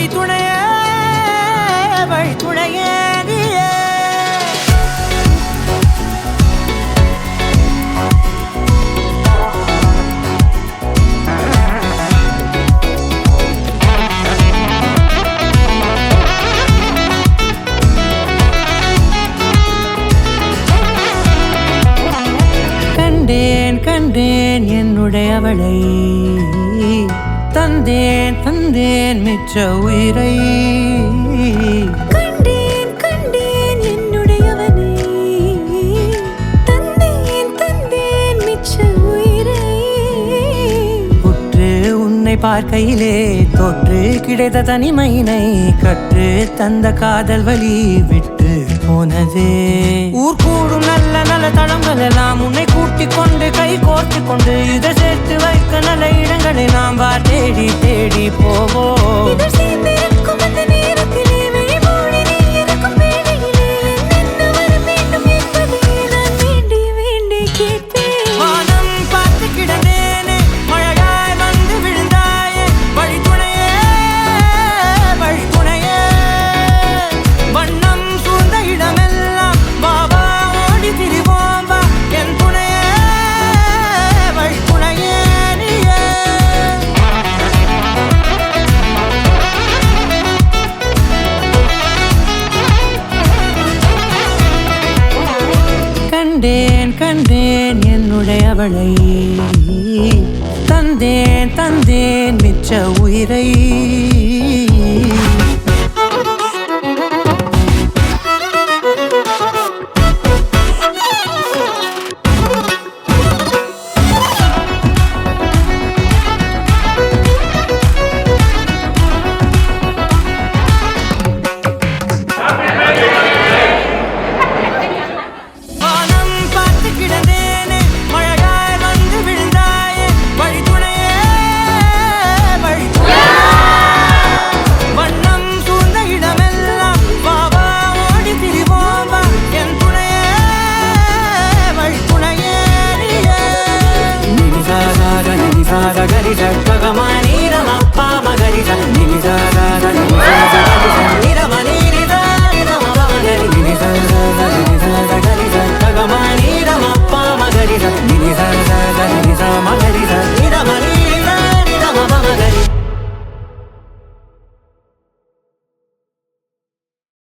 வழித்துணையே வழித்துணையே நீயே. கண்டேன் கண்டேன் என்னுடையவளை, தந்தேன் தந்தேன் மிச்ச உயிரை. கண்டேன் கண்டேன் என்னுடையவனை, தந்தேன் தந்தேன் மிச்ச உயிரை. உற்று உன்னை பார்க்கையிலே தொற்று கிடைத்த தனிமையினை கற்று தந்த காதல் வழி விட்டு போனதே. ஊர் கூடும் நல்ல நல்ல தளங்கள் எல்லாம் உன்னை கூட்டிக் கொண்டு கை கோர்த்து கொண்டு இதை சேர்த்து வைக்க நல்ல இடங்களை நாம் வா தேடி தேடி போவோம். இதழ் சேர்ந்திருக்கும் அந்த நேரத்திலே விழிமூடி நீ இருக்கும் வேளையிலே என்னென்ன வர வேண்டும் என்பதை நான் வேண்டி வேண்டி கேட்பேன். வானம் பார்த்து கிடந்தேனே, மழையாய் வந்து விழுந்தாயே, வழித்துணையே வழித்துணையே. வண்ணம் சூழ்ந்த இடமெல்லாம் வா வா ஓடி திரிவோம் வா, என் துணையே வழித்துணையே நீயே. கண்டேன் கண்டேன் என்னுடையவளை, தந்தேன் தந்தேன் மிச்ச உயிரை.